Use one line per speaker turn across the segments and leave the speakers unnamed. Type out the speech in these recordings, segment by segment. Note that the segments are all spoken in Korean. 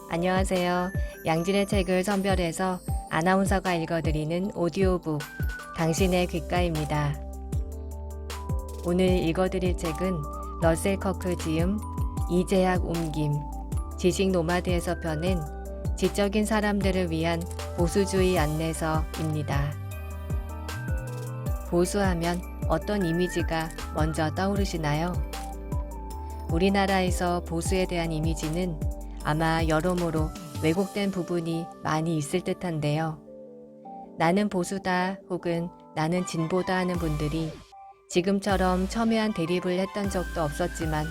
안녕하세요. 양질의 책을 선별해서 아나운서가 읽어드리는 오디오북 당신의 귓가입니다. 오늘 읽어드릴 책은 러셀 커크 지음, 이재학 옮김, 지식 노마드에서 펴낸 지적인 사람들을 위한 보수주의 안내서입니다. 보수하면 어떤 이미지가 먼저 떠오르시나요? 우리나라에서 보수에 대한 이미지는 아마 여러모로 왜곡된 부분이 많이 있을 듯한데요. 나는 보수다 혹은 나는 진보다 하는 분들이 지금처럼 첨예한 대립을 했던 적도 없었지만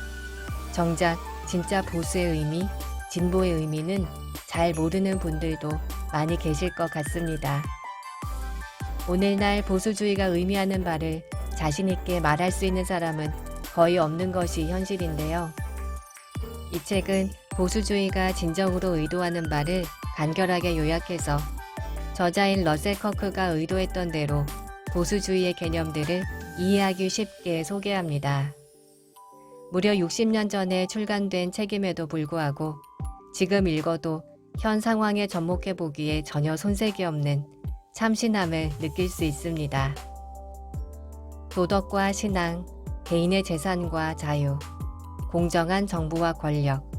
정작 진짜 보수의 의미, 진보의 의미는 잘 모르는 분들도 많이 계실 것 같습니다. 오늘날 보수주의가 의미하는 바를 자신 있게 말할 수 있는 사람은 거의 없는 것이 현실인데요. 이 책은 보수주의가 진정으로 의도하는 바를 간결하게 요약해서 저자인 러셀 커크가 의도했던 대로 보수주의의 개념들을 이해하기 쉽게 소개합니다. 무려 60년 전에 출간된 책임에도 불구하고 지금 읽어도 현 상황에 접목해보기에 전혀 손색이 없는 참신함을 느낄 수 있습니다. 도덕과 신앙, 개인의 재산과 자유, 공정한 정부와 권력,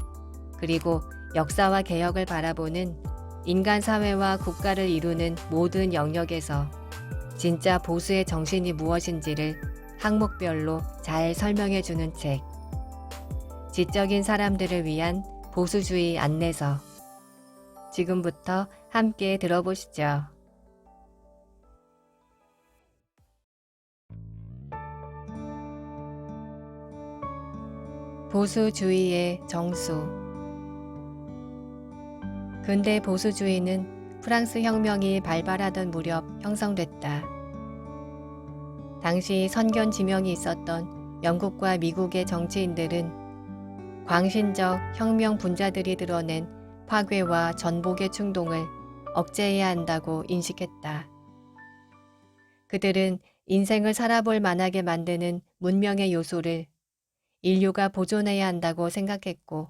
그리고 역사와 개혁을 바라보는 인간 사회와 국가를 이루는 모든 영역에서 진짜 보수의 정신이 무엇인지를 항목별로 잘 설명해주는 책. 지적인 사람들을 위한 보수주의 안내서. 지금부터 함께 들어보시죠. 보수주의의 정수. 근대 보수주의는 프랑스 혁명이 발발하던 무렵 형성됐다. 당시 선견 지명이 있었던 영국과 미국의 정치인들은 광신적 혁명 분자들이 드러낸 파괴와 전복의 충동을 억제해야 한다고 인식했다. 그들은 인생을 살아볼 만하게 만드는 문명의 요소를 인류가 보존해야 한다고 생각했고,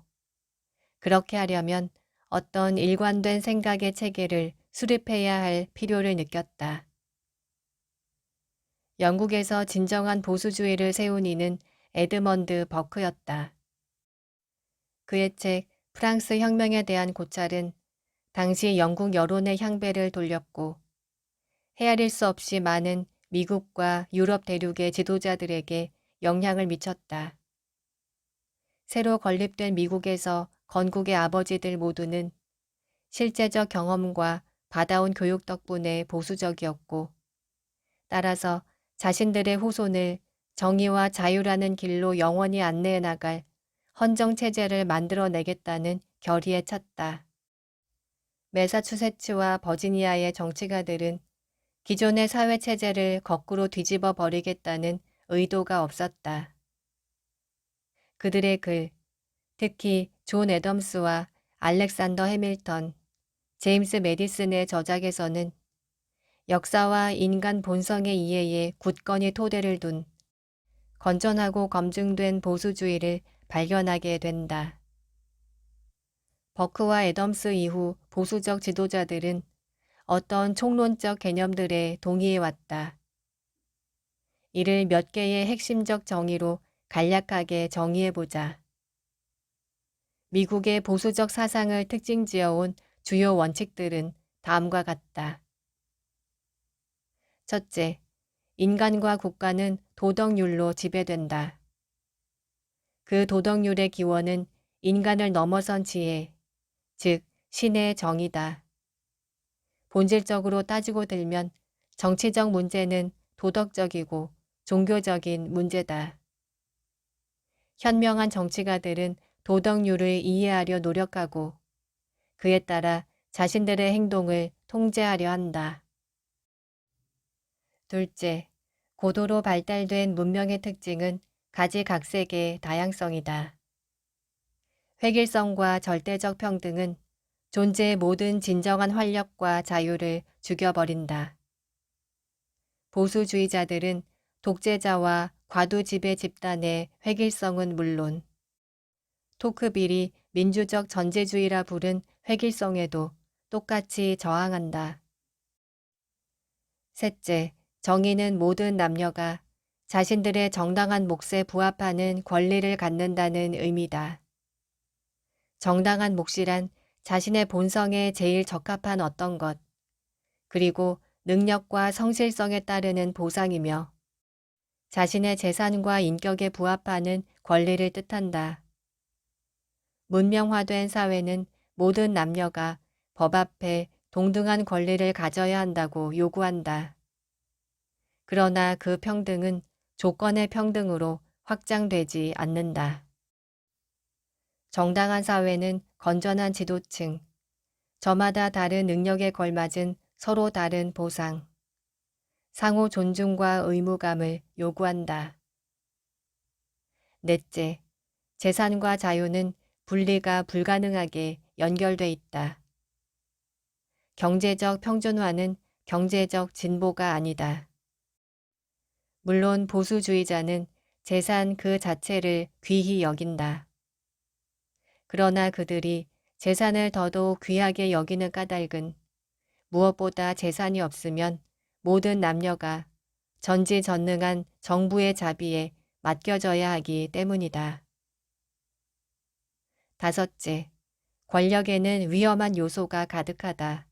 그렇게 하려면 어떤 일관된 생각의 체계를 수립해야 할 필요를 느꼈다. 영국에서 진정한 보수주의를 세운 이는 에드먼드 버크였다. 그의 책 프랑스 혁명에 대한 고찰은 당시 영국 여론의 향배를 돌렸고 헤아릴 수 없이 많은 미국과 유럽 대륙의 지도자들에게 영향을 미쳤다. 새로 건립된 미국에서 건국의 아버지들 모두는 실제적 경험과 받아온 교육 덕분에 보수적이었고, 따라서 자신들의 후손을 정의와 자유라는 길로 영원히 안내해 나갈 헌정체제를 만들어내겠다는 결의에 찼다. 매사추세츠와 버지니아의 정치가들은 기존의 사회체제를 거꾸로 뒤집어 버리겠다는 의도가 없었다. 그들의 글, 특히 존 애덤스와 알렉산더 해밀턴, 제임스 메디슨의 저작에서는 역사와 인간 본성의 이해에 굳건히 토대를 둔 건전하고 검증된 보수주의를 발견하게 된다. 버크와 애덤스 이후 보수적 지도자들은 어떤 총론적 개념들에 동의해왔다. 이를 몇 개의 핵심적 정의로 간략하게 정의해보자. 미국의 보수적 사상을 특징지어온 주요 원칙들은 다음과 같다. 첫째, 인간과 국가는 도덕률로 지배된다. 그 도덕률의 기원은 인간을 넘어선 지혜, 즉 신의 정의다. 본질적으로 따지고 들면 정치적 문제는 도덕적이고 종교적인 문제다. 현명한 정치가들은 도덕률을 이해하려 노력하고 그에 따라 자신들의 행동을 통제하려 한다. 둘째, 고도로 발달된 문명의 특징은 가지각색의 다양성이다. 획일성과 절대적 평등은 존재의 모든 진정한 활력과 자유를 죽여버린다. 보수주의자들은 독재자와 과도지배 집단의 획일성은 물론 토크빌이 민주적 전제주의라 부른 획일성에도 똑같이 저항한다. 셋째, 정의는 모든 남녀가 자신들의 정당한 몫에 부합하는 권리를 갖는다는 의미다. 정당한 몫이란 자신의 본성에 제일 적합한 어떤 것, 그리고 능력과 성실성에 따르는 보상이며 자신의 재산과 인격에 부합하는 권리를 뜻한다. 문명화된 사회는 모든 남녀가 법 앞에 동등한 권리를 가져야 한다고 요구한다. 그러나 그 평등은 조건의 평등으로 확장되지 않는다. 정당한 사회는 건전한 지도층, 저마다 다른 능력에 걸맞은 서로 다른 보상, 상호 존중과 의무감을 요구한다. 넷째, 재산과 자유는 분리가 불가능하게 연결돼 있다. 경제적 평준화는 경제적 진보가 아니다. 물론 보수주의자는 재산 그 자체를 귀히 여긴다. 그러나 그들이 재산을 더더욱 귀하게 여기는 까닭은 무엇보다 재산이 없으면 모든 남녀가 전지전능한 정부의 자비에 맡겨져야 하기 때문이다. 다섯째, 권력에는 위험한 요소가 가득하다.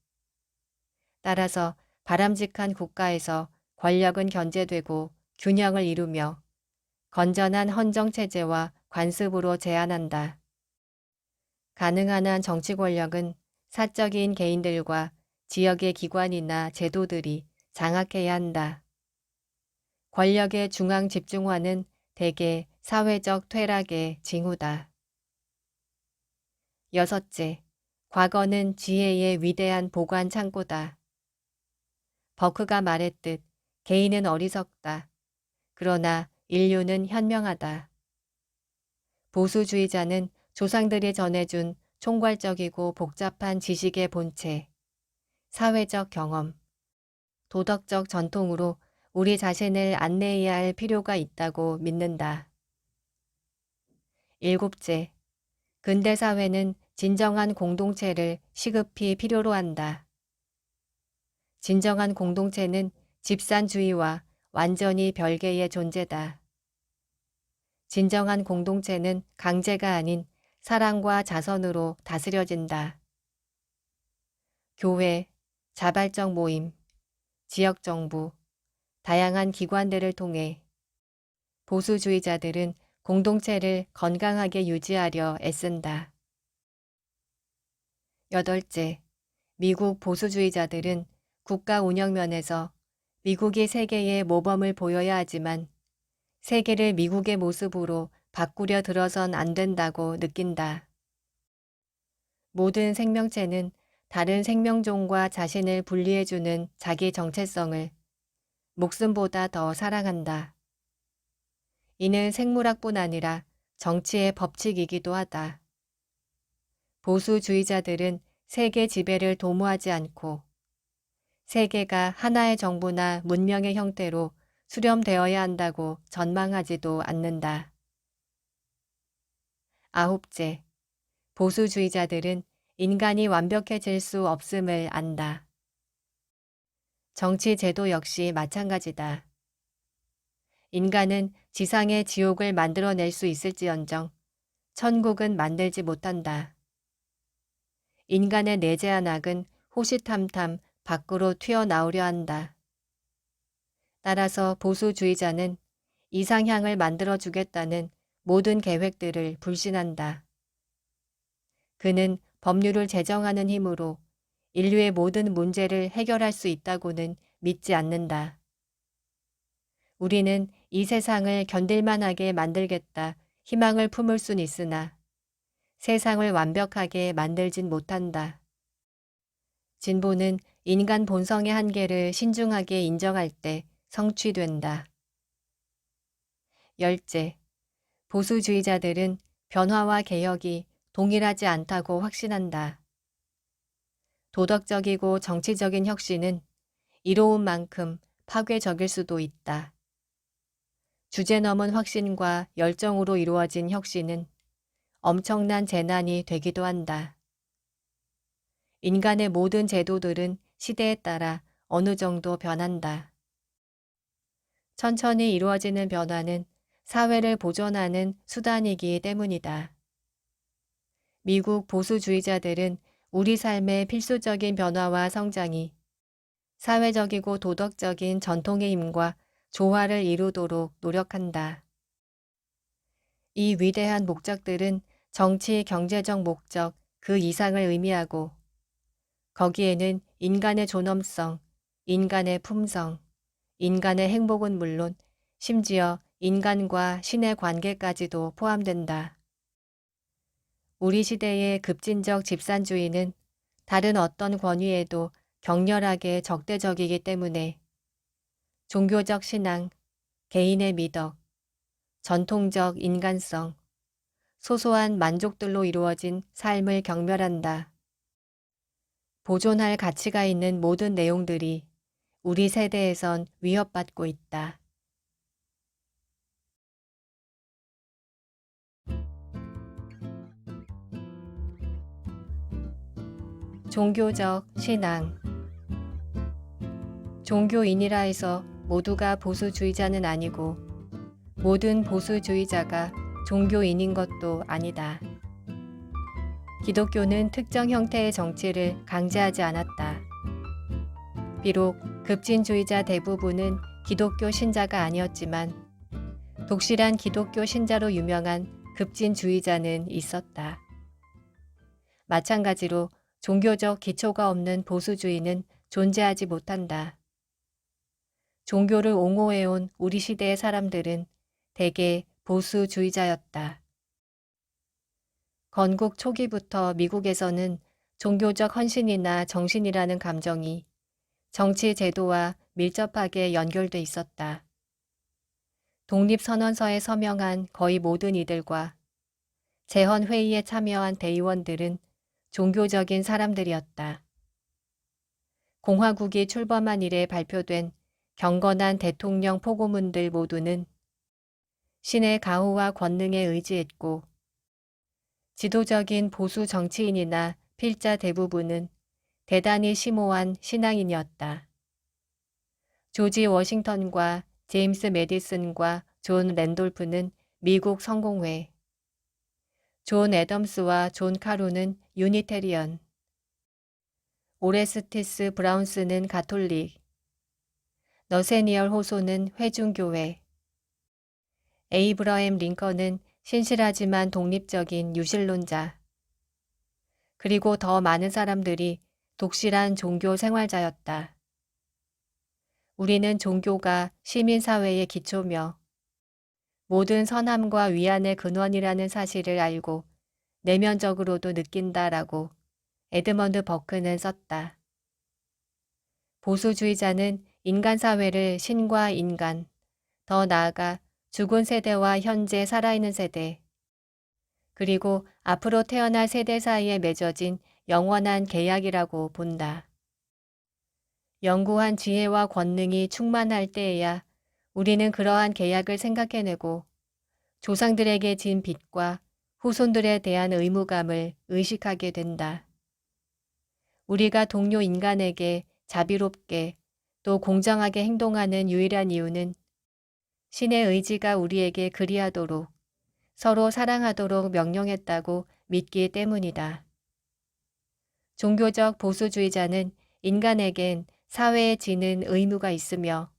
따라서 바람직한 국가에서 권력은 견제되고 균형을 이루며 건전한 헌정체제와 관습으로 제한한다. 가능한 한 정치 권력은 사적인 개인들과 지역의 기관이나 제도들이 장악해야 한다. 권력의 중앙 집중화는 대개 사회적 퇴락의 징후다. 여섯째, 과거는 지혜의 위대한 보관 창고다. 버크가 말했듯 개인은 어리석다. 그러나 인류는 현명하다. 보수주의자는 조상들이 전해준 총괄적이고 복잡한 지식의 본체, 사회적 경험, 도덕적 전통으로 우리 자신을 안내해야 할 필요가 있다고 믿는다. 일곱째, 근대 사회는 진정한 공동체를 시급히 필요로 한다. 진정한 공동체는 집산주의와 완전히 별개의 존재다. 진정한 공동체는 강제가 아닌 사랑과 자선으로 다스려진다. 교회, 자발적 모임, 지역정부, 다양한 기관들을 통해 보수주의자들은 공동체를 건강하게 유지하려 애쓴다. 여덟째, 미국 보수주의자들은 국가 운영 면에서 미국이 세계의 모범을 보여야 하지만 세계를 미국의 모습으로 바꾸려 들어선 안 된다고 느낀다. 모든 생명체는 다른 생명종과 자신을 분리해주는 자기 정체성을 목숨보다 더 사랑한다. 이는 생물학뿐 아니라 정치의 법칙이기도 하다. 보수주의자들은 세계 지배를 도모하지 않고 세계가 하나의 정부나 문명의 형태로 수렴되어야 한다고 전망하지도 않는다. 아홉째, 보수주의자들은 인간이 완벽해질 수 없음을 안다. 정치 제도 역시 마찬가지다. 인간은 지상의 지옥을 만들어낼 수 있을지언정 천국은 만들지 못한다. 인간의 내재한 악은 호시탐탐 밖으로 튀어나오려 한다. 따라서 보수주의자는 이상향을 만들어주겠다는 모든 계획들을 불신한다. 그는 법률을 제정하는 힘으로 인류의 모든 문제를 해결할 수 있다고는 믿지 않는다. 우리는 이 세상을 견딜만하게 만들겠다 희망을 품을 순 있으나 세상을 완벽하게 만들진 못한다. 진보는 인간 본성의 한계를 신중하게 인정할 때 성취된다. 열째, 보수주의자들은 변화와 개혁이 동일하지 않다고 확신한다. 도덕적이고 정치적인 혁신은 이로운 만큼 파괴적일 수도 있다. 주제넘은 확신과 열정으로 이루어진 혁신은 엄청난 재난이 되기도 한다. 인간의 모든 제도들은 시대에 따라 어느 정도 변한다. 천천히 이루어지는 변화는 사회를 보존하는 수단이기 때문이다. 미국 보수주의자들은 우리 삶의 필수적인 변화와 성장이 사회적이고 도덕적인 전통의 힘과 조화를 이루도록 노력한다. 이 위대한 목적들은 정치, 경제적 목적, 그 이상을 의미하고 거기에는 인간의 존엄성, 인간의 품성, 인간의 행복은 물론 심지어 인간과 신의 관계까지도 포함된다. 우리 시대의 급진적 집산주의는 다른 어떤 권위에도 격렬하게 적대적이기 때문에 종교적 신앙, 개인의 미덕, 전통적 인간성, 소소한 만족들로 이루어진 삶을 경멸한다. 보존할 가치가 있는 모든 내용들이 우리 세대에선 위협받고 있다. 종교적 신앙. 종교인이라 해서 모두가 보수주의자는 아니고 모든 보수주의자가 종교인인 것도 아니다. 기독교는 특정 형태의 정치를 강제하지 않았다. 비록 급진주의자 대부분은 기독교 신자가 아니었지만 독실한 기독교 신자로 유명한 급진주의자는 있었다. 마찬가지로 종교적 기초가 없는 보수주의는 존재하지 못한다. 종교를 옹호해온 우리 시대의 사람들은 대개 보수주의자였다. 건국 초기부터 미국에서는 종교적 헌신이나 정신이라는 감정이 정치 제도와 밀접하게 연결돼 있었다. 독립선언서에 서명한 거의 모든 이들과 재헌회의에 참여한 대의원들은 종교적인 사람들이었다. 공화국이 출범한 이래 발표된 경건한 대통령 포고문들 모두는 신의 가호와 권능에 의지했고 지도적인 보수 정치인이나 필자 대부분은 대단히 심오한 신앙인이었다. 조지 워싱턴과 제임스 매디슨과 존 랜돌프는 미국 성공회, 존 애덤스와 존 카루는 유니테리언, 오레스티스 브라운스는 가톨릭, 너세니얼 호소는 회중교회, 에이브러햄 링컨은 신실하지만 독립적인 유실론자, 그리고 더 많은 사람들이 독실한 종교 생활자였다. 우리는 종교가 시민사회의 기초며 모든 선함과 위안의 근원이라는 사실을 알고 내면적으로도 느낀다라고 에드먼드 버크는 썼다. 보수주의자는 인간사회를 신과 인간, 더 나아가 죽은 세대와 현재 살아있는 세대, 그리고 앞으로 태어날 세대 사이에 맺어진 영원한 계약이라고 본다. 영구한 지혜와 권능이 충만할 때에야 우리는 그러한 계약을 생각해내고 조상들에게 진 빚과 후손들에 대한 의무감을 의식하게 된다. 우리가 동료 인간에게 자비롭게 또 공정하게 행동하는 유일한 이유는 신의 의지가 우리에게 그리하도록 서로 사랑하도록 명령했다고 믿기 때문이다. 종교적 보수주의자는 인간에겐 사회에 지는 의무가 있으며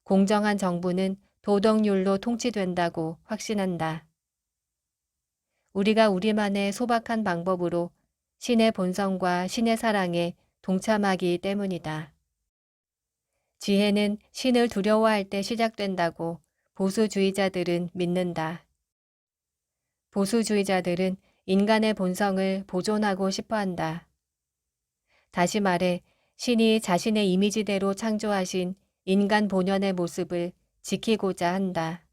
공정한 정부는 도덕률로 통치된다고 확신한다. 우리가 우리만의 소박한 방법으로 신의 본성과 신의 사랑에 동참하기 때문이다. 지혜는 신을 두려워할 때 시작된다고 보수주의자들은 믿는다. 보수주의자들은 인간의 본성을 보존하고 싶어한다. 다시 말해 신이 자신의 이미지대로 창조하신 인간 본연의 모습을 지키고자 한다.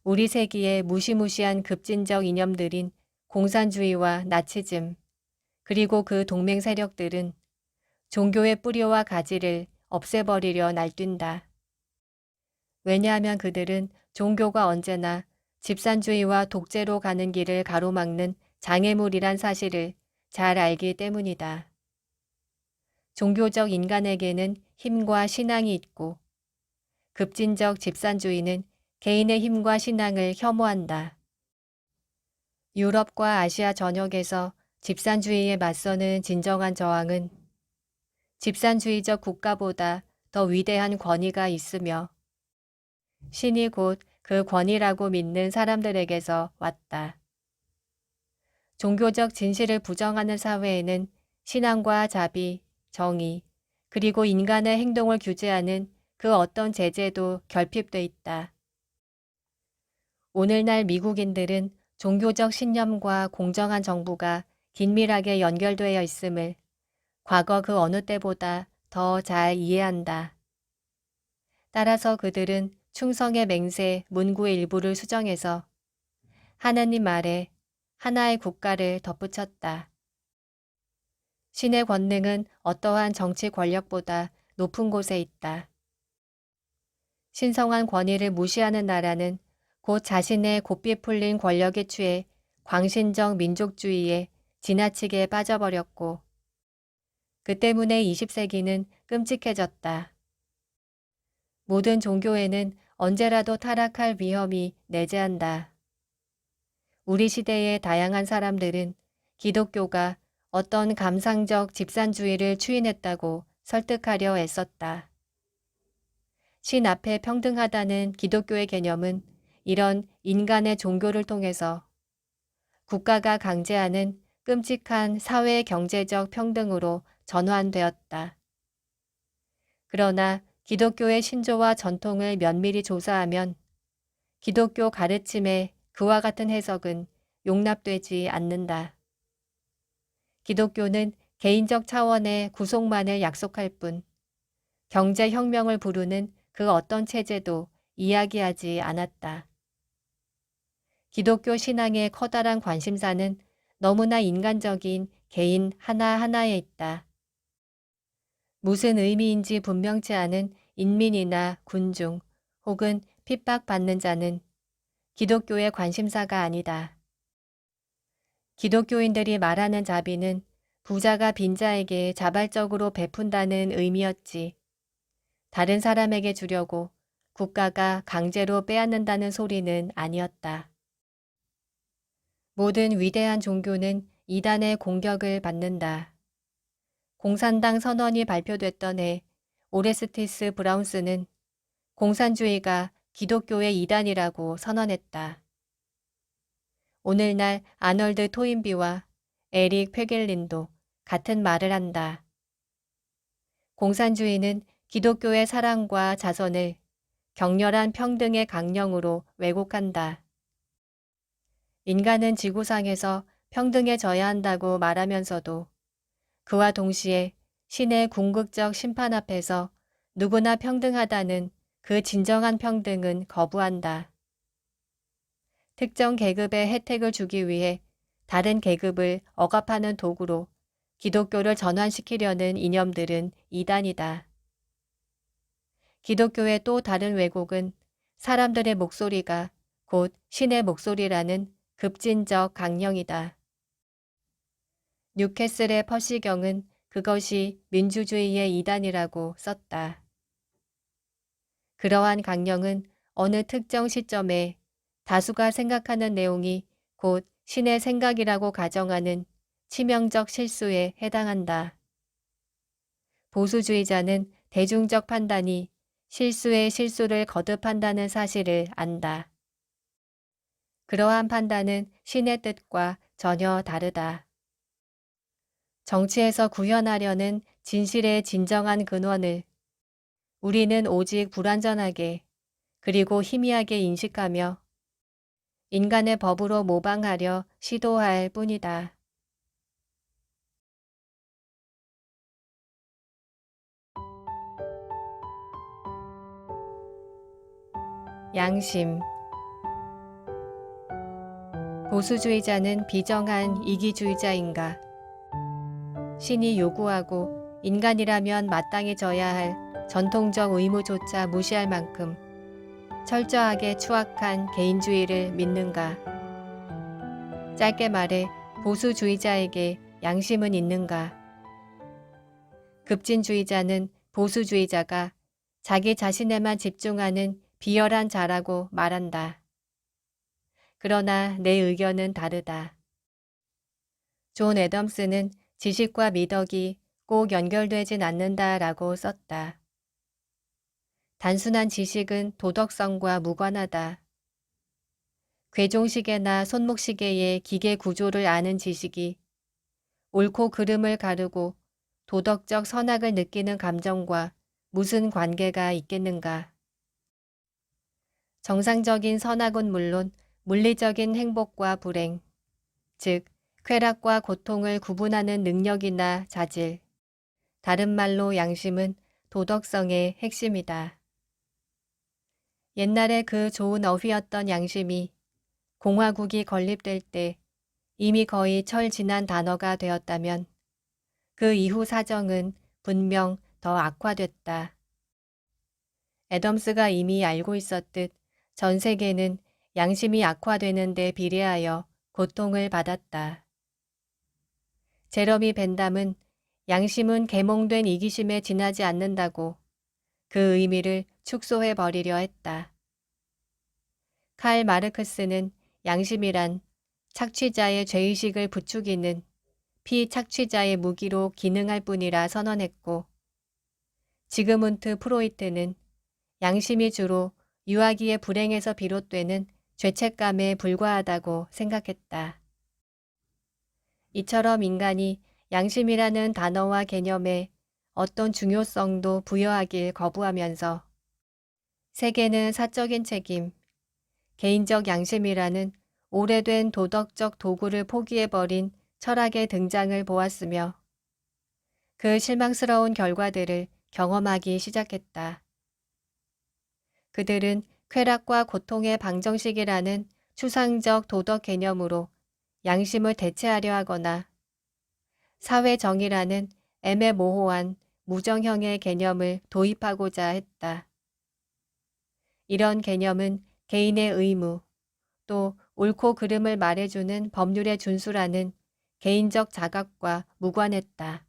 우리 세기의 무시무시한 급진적 이념들인 공산주의와 나치즘, 그리고 그 동맹 세력들은 종교의 뿌리와 가지를 없애버리려 날뛴다. 왜냐하면 그들은 종교가 언제나 집산주의와 독재로 가는 길을 가로막는 장애물이란 사실을 잘 알기 때문이다. 종교적 인간에게는 힘과 신앙이 있고 급진적 집산주의는 개인의 힘과 신앙을 혐오한다. 유럽과 아시아 전역에서 집산주의에 맞서는 진정한 저항은 집산주의적 국가보다 더 위대한 권위가 있으며 신이 곧 그 권위라고 믿는 사람들에게서 왔다. 종교적 진실을 부정하는 사회에는 신앙과 자비, 정의, 그리고 인간의 행동을 규제하는 그 어떤 제재도 결핍돼 있다. 오늘날 미국인들은 종교적 신념과 공정한 정부가 긴밀하게 연결되어 있음을 과거 그 어느 때보다 더 잘 이해한다. 따라서 그들은 충성의 맹세 문구의 일부를 수정해서 하느님 아래 하나의 국가를 덧붙였다. 신의 권능은 어떠한 정치 권력보다 높은 곳에 있다. 신성한 권위를 무시하는 나라는 곧 자신의 곱비 풀린 권력에 취해 광신적 민족주의에 지나치게 빠져버렸고 그 때문에 20세기는 끔찍해졌다. 모든 종교에는 언제라도 타락할 위험이 내재한다. 우리 시대의 다양한 사람들은 기독교가 어떤 감상적 집산주의를 추인했다고 설득하려 애썼다. 신 앞에 평등하다는 기독교의 개념은 이런 인간의 종교를 통해서 국가가 강제하는 끔찍한 사회 경제적 평등으로 전환되었다. 그러나 기독교의 신조와 전통을 면밀히 조사하면 기독교 가르침의 그와 같은 해석은 용납되지 않는다. 기독교는 개인적 차원의 구속만을 약속할 뿐 경제혁명을 부르는 그 어떤 체제도 이야기하지 않았다. 기독교 신앙의 커다란 관심사는 너무나 인간적인 개인 하나하나에 있다. 무슨 의미인지 분명치 않은 인민이나 군중 혹은 핍박받는 자는 기독교의 관심사가 아니다. 기독교인들이 말하는 자비는 부자가 빈자에게 자발적으로 베푼다는 의미였지. 다른 사람에게 주려고 국가가 강제로 빼앗는다는 소리는 아니었다. 모든 위대한 종교는 이단의 공격을 받는다. 공산당 선언이 발표됐던 해 오레스티스 브라운스는 공산주의가 기독교의 이단이라고 선언했다. 오늘날 아널드 토인비와 에릭 푀겔린도 같은 말을 한다. 공산주의는 기독교의 사랑과 자선을 격렬한 평등의 강령으로 왜곡한다. 인간은 지구상에서 평등해져야 한다고 말하면서도 그와 동시에 신의 궁극적 심판 앞에서 누구나 평등하다는 그 진정한 평등은 거부한다. 특정 계급의 혜택을 주기 위해 다른 계급을 억압하는 도구로 기독교를 전환시키려는 이념들은 이단이다. 기독교의 또 다른 왜곡은 사람들의 목소리가 곧 신의 목소리라는 급진적 강령이다. 뉴캐슬의 퍼시경은 그것이 민주주의의 이단이라고 썼다. 그러한 강령은 어느 특정 시점에 다수가 생각하는 내용이 곧 신의 생각이라고 가정하는 치명적 실수에 해당한다. 보수주의자는 대중적 판단이 실수의 실수를 거듭한다는 사실을 안다. 그러한 판단은 신의 뜻과 전혀 다르다. 정치에서 구현하려는 진실의 진정한 근원을 우리는 오직 불완전하게 그리고 희미하게 인식하며 인간의 법으로 모방하려 시도할 뿐이다. 양심. 보수주의자는 비정한 이기주의자인가? 신이 요구하고 인간이라면 마땅히 져야 할 전통적 의무조차 무시할 만큼 철저하게 추악한 개인주의를 믿는가? 짧게 말해 보수주의자에게 양심은 있는가? 급진주의자는 보수주의자가 자기 자신에만 집중하는 비열한 자라고 말한다. 그러나 내 의견은 다르다. 존 애덤스는 지식과 미덕이 꼭 연결되진 않는다라고 썼다. 단순한 지식은 도덕성과 무관하다. 괴종시계나 손목시계의 기계 구조를 아는 지식이 옳고 그름을 가르고 도덕적 선악을 느끼는 감정과 무슨 관계가 있겠는가? 정상적인 선악은 물론 물리적인 행복과 불행, 즉 쾌락과 고통을 구분하는 능력이나 자질, 다른 말로 양심은 도덕성의 핵심이다. 옛날에 그 좋은 어휘였던 양심이 공화국이 건립될 때 이미 거의 철지난 단어가 되었다면 그 이후 사정은 분명 더 악화됐다. 애덤스가 이미 알고 있었듯 전 세계는 양심이 악화되는 데 비례하여 고통을 받았다. 제러미 벤담은 양심은 계몽된 이기심에 지나지 않는다고 그 의미를 축소해 버리려 했다. 칼 마르크스는 양심이란 착취자의 죄의식을 부추기는 피착취자의 무기로 기능할 뿐이라 선언했고, 지그문트 프로이트는 양심이 주로 유아기의 불행에서 비롯되는 죄책감에 불과하다고 생각했다. 이처럼 인간이 양심이라는 단어와 개념에 어떤 중요성도 부여하길 거부하면서 세계는 사적인 책임, 개인적 양심이라는 오래된 도덕적 도구를 포기해버린 철학의 등장을 보았으며 그 실망스러운 결과들을 경험하기 시작했다. 그들은 쾌락과 고통의 방정식이라는 추상적 도덕 개념으로 양심을 대체하려 하거나 사회정의라는 애매모호한 무정형의 개념을 도입하고자 했다. 이런 개념은 개인의 의무, 또 옳고 그름을 말해주는 법률의 준수라는 개인적 자각과 무관했다.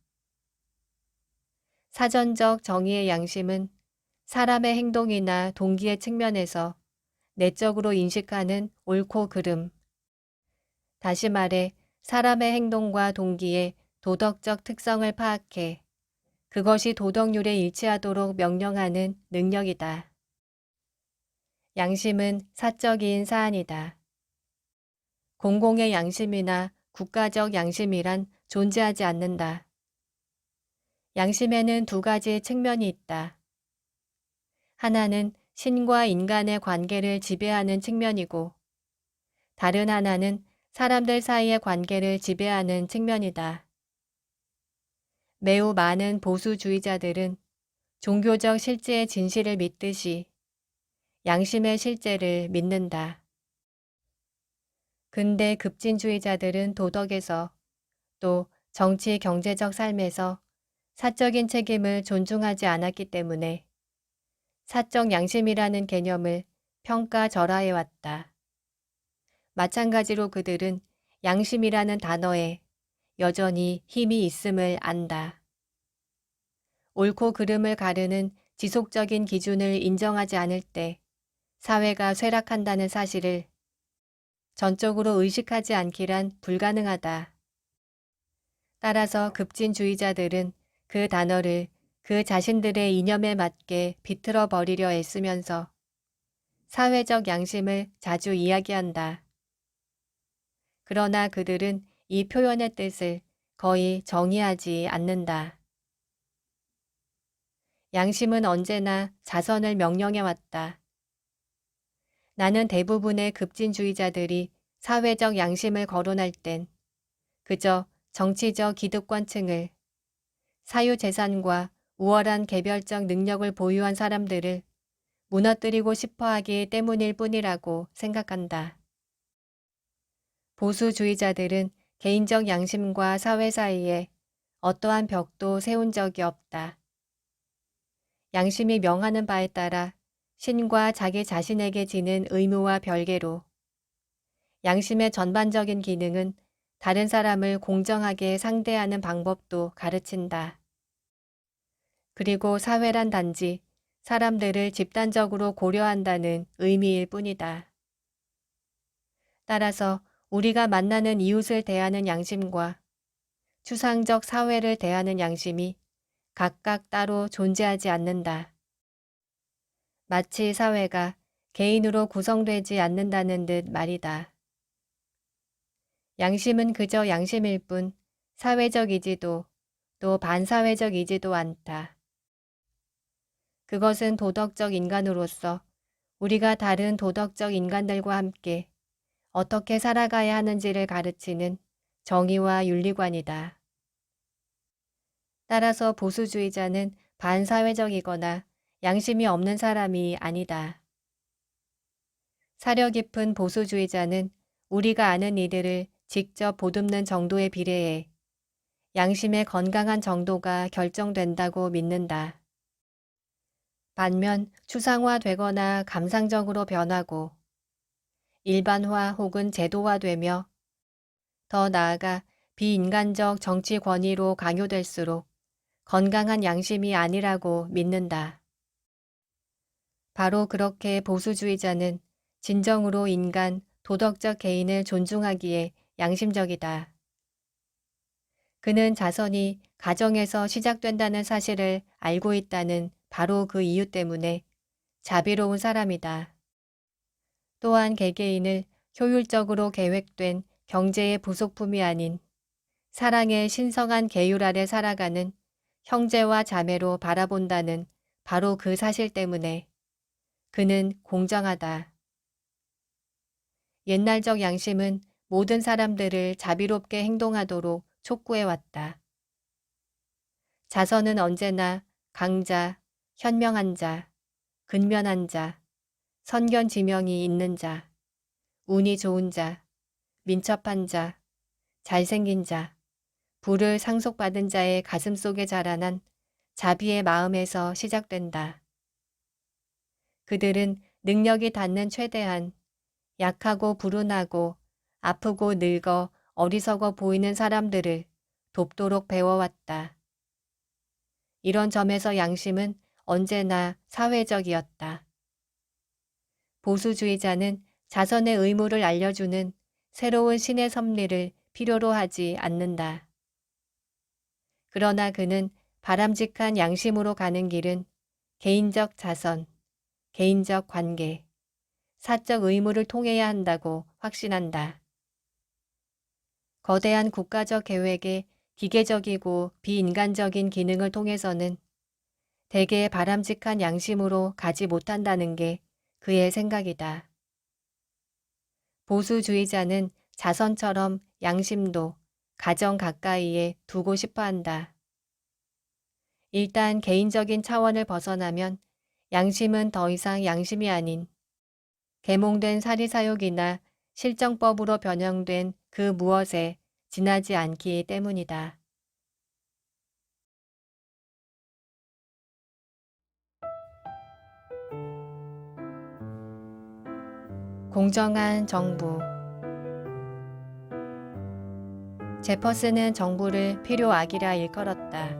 사전적 정의의 양심은 사람의 행동이나 동기의 측면에서 내적으로 인식하는 옳고 그름, 다시 말해 사람의 행동과 동기의 도덕적 특성을 파악해 그것이 도덕률에 일치하도록 명령하는 능력이다. 양심은 사적인 사안이다. 공공의 양심이나 국가적 양심이란 존재하지 않는다. 양심에는 두 가지 측면이 있다. 하나는 신과 인간의 관계를 지배하는 측면이고, 다른 하나는 사람들 사이의 관계를 지배하는 측면이다. 매우 많은 보수주의자들은 종교적 실제의 진실을 믿듯이 양심의 실제를 믿는다. 근대 급진주의자들은 도덕에서 또 정치 경제적 삶에서 사적인 책임을 존중하지 않았기 때문에 사적 양심이라는 개념을 평가절하해왔다. 마찬가지로 그들은 양심이라는 단어에 여전히 힘이 있음을 안다. 옳고 그름을 가르는 지속적인 기준을 인정하지 않을 때 사회가 쇠락한다는 사실을 전적으로 의식하지 않기란 불가능하다. 따라서 급진주의자들은 그 단어를 그 자신들의 이념에 맞게 비틀어 버리려 애쓰면서 사회적 양심을 자주 이야기한다. 그러나 그들은 이 표현의 뜻을 거의 정의하지 않는다. 양심은 언제나 자선을 명령해왔다. 나는 대부분의 급진주의자들이 사회적 양심을 거론할 땐 그저 정치적 기득권층을, 사유재산과 우월한 개별적 능력을 보유한 사람들을 무너뜨리고 싶어 하기 때문일 뿐이라고 생각한다. 보수주의자들은 개인적 양심과 사회 사이에 어떠한 벽도 세운 적이 없다. 양심이 명하는 바에 따라 신과 자기 자신에게 지는 의무와 별개로 양심의 전반적인 기능은 다른 사람을 공정하게 상대하는 방법도 가르친다. 그리고 사회란 단지 사람들을 집단적으로 고려한다는 의미일 뿐이다. 따라서 우리가 만나는 이웃을 대하는 양심과 추상적 사회를 대하는 양심이 각각 따로 존재하지 않는다. 마치 사회가 개인으로 구성되지 않는다는 듯 말이다. 양심은 그저 양심일 뿐 사회적이지도 또 반사회적이지도 않다. 그것은 도덕적 인간으로서 우리가 다른 도덕적 인간들과 함께 어떻게 살아가야 하는지를 가르치는 정의와 윤리관이다. 따라서 보수주의자는 반사회적이거나 양심이 없는 사람이 아니다. 사려 깊은 보수주의자는 우리가 아는 이들을 직접 보듬는 정도에 비례해 양심의 건강한 정도가 결정된다고 믿는다. 반면 추상화되거나 감상적으로 변하고 일반화 혹은 제도화되며 더 나아가 비인간적 정치 권위로 강요될수록 건강한 양심이 아니라고 믿는다. 바로 그렇게 보수주의자는 진정으로 인간, 도덕적 개인을 존중하기에 양심적이다. 그는 자선이 가정에서 시작된다는 사실을 알고 있다는 바로 그 이유 때문에 자비로운 사람이다. 또한 개개인을 효율적으로 계획된 경제의 부속품이 아닌 사랑의 신성한 계율 아래 살아가는 형제와 자매로 바라본다는 바로 그 사실 때문에 그는 공정하다. 옛날적 양심은 모든 사람들을 자비롭게 행동하도록 촉구해왔다. 자선은 언제나 강자, 현명한 자, 근면한 자, 선견지명이 있는 자, 운이 좋은 자, 민첩한 자, 잘생긴 자, 부를 상속받은 자의 가슴 속에 자라난 자비의 마음에서 시작된다. 그들은 능력이 닿는 최대한 약하고 불운하고 아프고 늙어 어리석어 보이는 사람들을 돕도록 배워왔다. 이런 점에서 양심은 언제나 사회적이었다. 보수주의자는 자선의 의무를 알려주는 새로운 신의 섭리를 필요로 하지 않는다. 그러나 그는 바람직한 양심으로 가는 길은 개인적 자선, 개인적 관계, 사적 의무를 통해야 한다고 확신한다. 거대한 국가적 계획의 기계적이고 비인간적인 기능을 통해서는 대개 바람직한 양심으로 가지 못한다는 게 그의 생각이다. 보수주의자는 자선처럼 양심도 가정 가까이에 두고 싶어 한다. 일단 개인적인 차원을 벗어나면 양심은 더 이상 양심이 아닌 계몽된 사리사욕이나 실정법으로 변형된 그 무엇에 지나지 않기 때문이다. 공정한 정부. 제퍼슨은 정부를 필요악이라 일컬었다.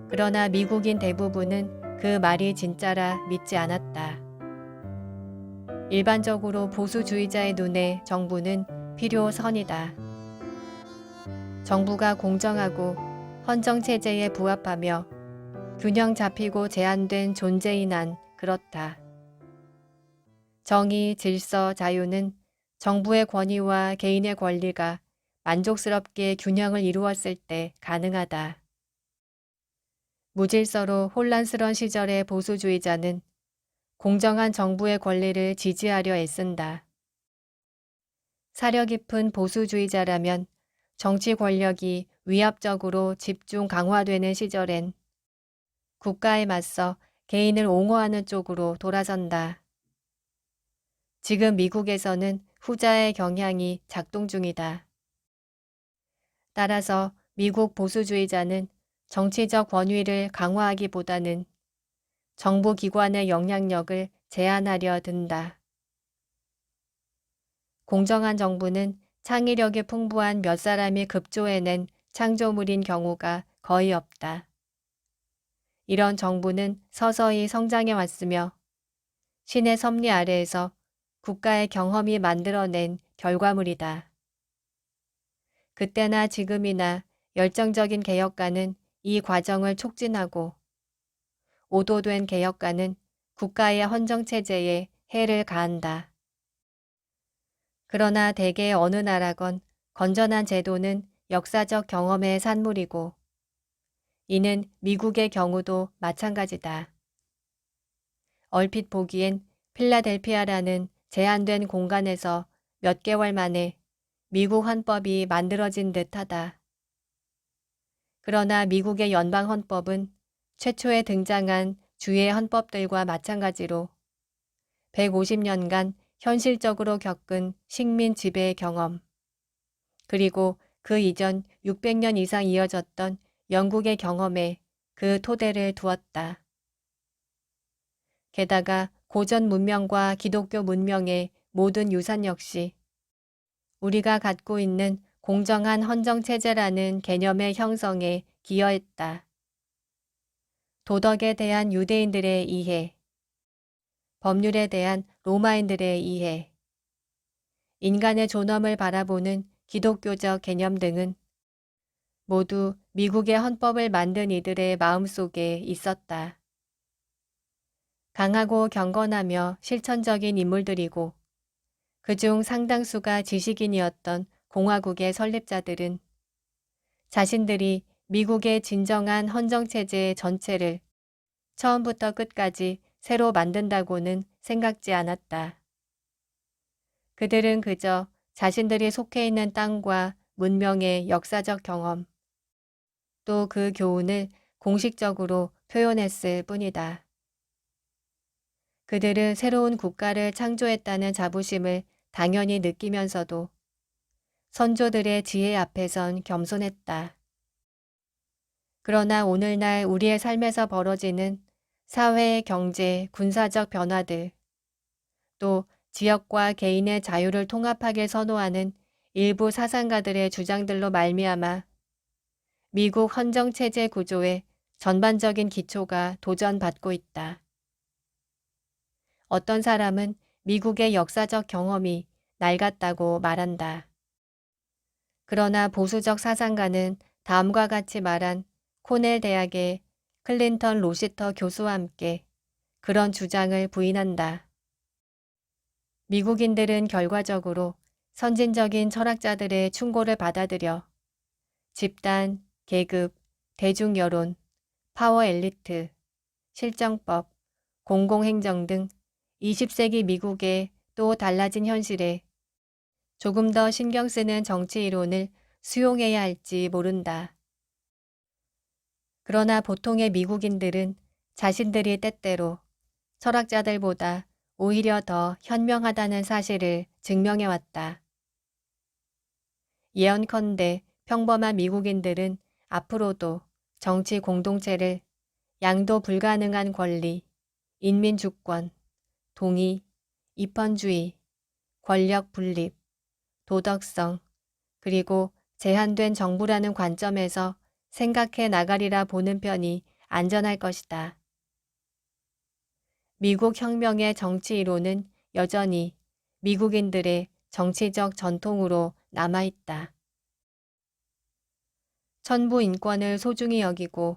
그러나 미국인 대부분은 그 말이 진짜라 믿지 않았다. 일반적으로 보수주의자의 눈에 정부는 필요선이다. 정부가 공정하고 헌정체제에 부합하며 균형 잡히고 제한된 존재인 한 그렇다. 정의, 질서, 자유는 정부의 권위와 개인의 권리가 만족스럽게 균형을 이루었을 때 가능하다. 무질서로 혼란스러운 시절의 보수주의자는 공정한 정부의 권리를 지지하려 애쓴다. 사려 깊은 보수주의자라면 정치 권력이 위압적으로 집중 강화되는 시절엔 국가에 맞서 개인을 옹호하는 쪽으로 돌아선다. 지금 미국에서는 후자의 경향이 작동 중이다. 따라서 미국 보수주의자는 정치적 권위를 강화하기보다는 정부 기관의 영향력을 제한하려 든다. 공정한 정부는 창의력이 풍부한 몇 사람이 급조해낸 창조물인 경우가 거의 없다. 이런 정부는 서서히 성장해 왔으며 신의 섭리 아래에서 국가의 경험이 만들어낸 결과물이다. 그때나 지금이나 열정적인 개혁가는 이 과정을 촉진하고 오도된 개혁가는 국가의 헌정체제에 해를 가한다. 그러나 대개 어느 나라건 건전한 제도는 역사적 경험의 산물이고 이는 미국의 경우도 마찬가지다. 얼핏 보기엔 필라델피아라는 제한된 공간에서 몇 개월 만에 미국 헌법이 만들어진 듯하다. 그러나 미국의 연방 헌법은 최초에 등장한 주의 헌법들과 마찬가지로 150년간 현실적으로 겪은 식민 지배 경험, 그리고 그 이전 600년 이상 이어졌던 영국의 경험에 그 토대를 두었다. 게다가 고전 문명과 기독교 문명의 모든 유산 역시 우리가 갖고 있는 공정한 헌정체제라는 개념의 형성에 기여했다. 도덕에 대한 유대인들의 이해, 법률에 대한 로마인들의 이해, 인간의 존엄을 바라보는 기독교적 개념 등은 모두 미국의 헌법을 만든 이들의 마음속에 있었다. 강하고 경건하며 실천적인 인물들이고 그중 상당수가 지식인이었던 공화국의 설립자들은 자신들이 미국의 진정한 헌정체제 전체를 처음부터 끝까지 새로 만든다고는 생각지 않았다. 그들은 그저 자신들이 속해 있는 땅과 문명의 역사적 경험, 또 그 교훈을 공식적으로 표현했을 뿐이다. 그들은 새로운 국가를 창조했다는 자부심을 당연히 느끼면서도 선조들의 지혜 앞에선 겸손했다. 그러나 오늘날 우리의 삶에서 벌어지는 사회, 경제, 군사적 변화들, 또 지역과 개인의 자유를 통합하게 선호하는 일부 사상가들의 주장들로 말미암아 미국 헌정체제 구조의 전반적인 기초가 도전받고 있다. 어떤 사람은 미국의 역사적 경험이 낡았다고 말한다. 그러나 보수적 사상가는 다음과 같이 말한 코넬 대학의 클린턴 로시터 교수와 함께 그런 주장을 부인한다. 미국인들은 결과적으로 선진적인 철학자들의 충고를 받아들여 집단, 계급, 대중여론, 파워 엘리트, 실정법, 공공행정 등 20세기 미국의 또 달라진 현실에 조금 더 신경 쓰는 정치 이론을 수용해야 할지 모른다. 그러나 보통의 미국인들은 자신들이 때때로 철학자들보다 오히려 더 현명하다는 사실을 증명해왔다. 예언컨대 평범한 미국인들은 앞으로도 정치 공동체를 양도 불가능한 권리, 인민주권, 동의, 입헌주의, 권력 분립, 도덕성, 그리고 제한된 정부라는 관점에서 생각해 나가리라 보는 편이 안전할 것이다. 미국 혁명의 정치 이론은 여전히 미국인들의 정치적 전통으로 남아있다. 천부 인권을 소중히 여기고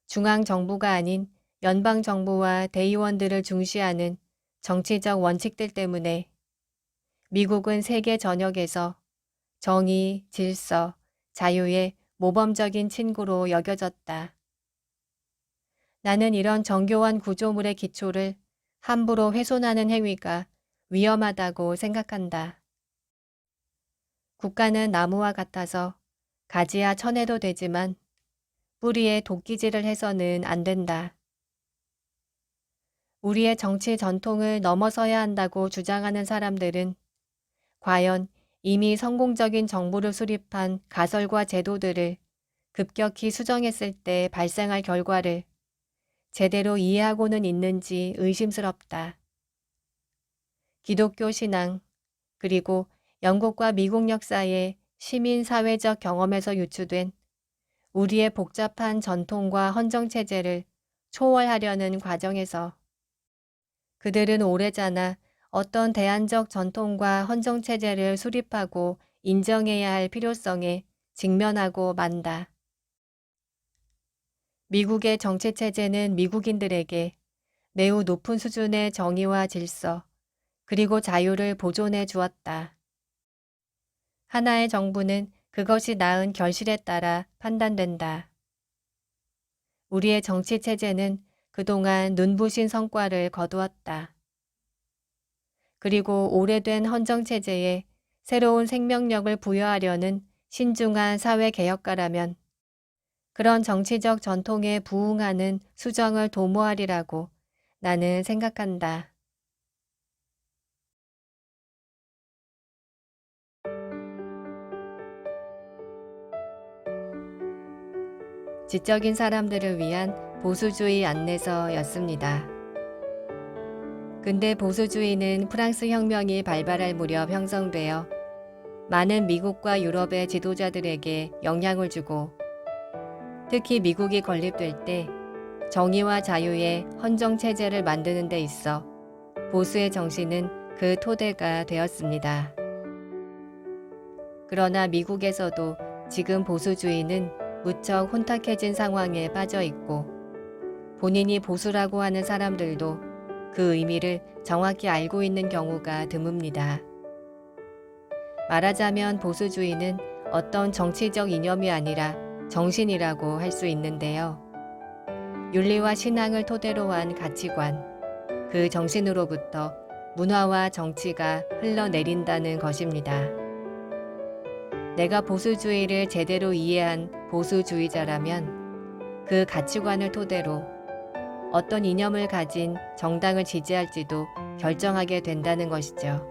중앙정부가 아닌 연방정부와 대의원들을 중시하는 정치적 원칙들 때문에 미국은 세계 전역에서 정의, 질서, 자유의 모범적인 친구로 여겨졌다. 나는 이런 정교한 구조물의 기초를 함부로 훼손하는 행위가 위험하다고 생각한다. 국가는 나무와 같아서 가지야 쳐내도 되지만 뿌리에 도끼질을 해서는 안 된다. 우리의 정치 전통을 넘어서야 한다고 주장하는 사람들은 과연 이미 성공적인 정부를 수립한 가설과 제도들을 급격히 수정했을 때 발생할 결과를 제대로 이해하고는 있는지 의심스럽다. 기독교 신앙, 그리고 영국과 미국 역사의 시민 사회적 경험에서 유추된 우리의 복잡한 전통과 헌정체제를 초월하려는 과정에서 그들은 오래전에 어떤 대안적 전통과 헌정체제를 수립하고 인정해야 할 필요성에 직면하고 만다. 미국의 정치체제는 미국인들에게 매우 높은 수준의 정의와 질서, 그리고 자유를 보존해 주었다. 하나의 정부는 그것이 낳은 결실에 따라 판단된다. 우리의 정치체제는 그동안 눈부신 성과를 거두었다. 그리고 오래된 헌정체제에 새로운 생명력을 부여하려는 신중한 사회개혁가라면 그런 정치적 전통에 부응하는 수정을 도모하리라고 나는 생각한다. 지적인 사람들을 위한 보수주의 안내서였습니다. 근대 보수주의는 프랑스 혁명이 발발할 무렵 형성되어 많은 미국과 유럽의 지도자들에게 영향을 주고 특히 미국이 건립될 때 정의와 자유의 헌정체제를 만드는 데 있어 보수의 정신은 그 토대가 되었습니다. 그러나 미국에서도 지금 보수주의는 무척 혼탁해진 상황에 빠져 있고 본인이 보수라고 하는 사람들도 그 의미를 정확히 알고 있는 경우가 드뭅니다. 말하자면 보수주의는 어떤 정치적 이념이 아니라 정신이라고 할 수 있는데요. 윤리와 신앙을 토대로 한 가치관, 그 정신으로부터 문화와 정치가 흘러내린다는 것입니다. 내가 보수주의를 제대로 이해한 보수주의자라면 그 가치관을 토대로 어떤 이념을 가진 정당을 지지할지도 결정하게 된다는 것이죠.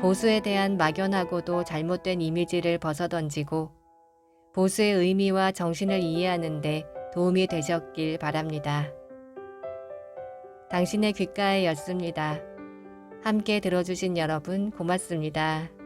보수에 대한 막연하고도 잘못된 이미지를 벗어던지고 보수의 의미와 정신을 이해하는 데 도움이 되셨길 바랍니다. 당신의 귓가에였습니다. 함께 들어주신 여러분 고맙습니다.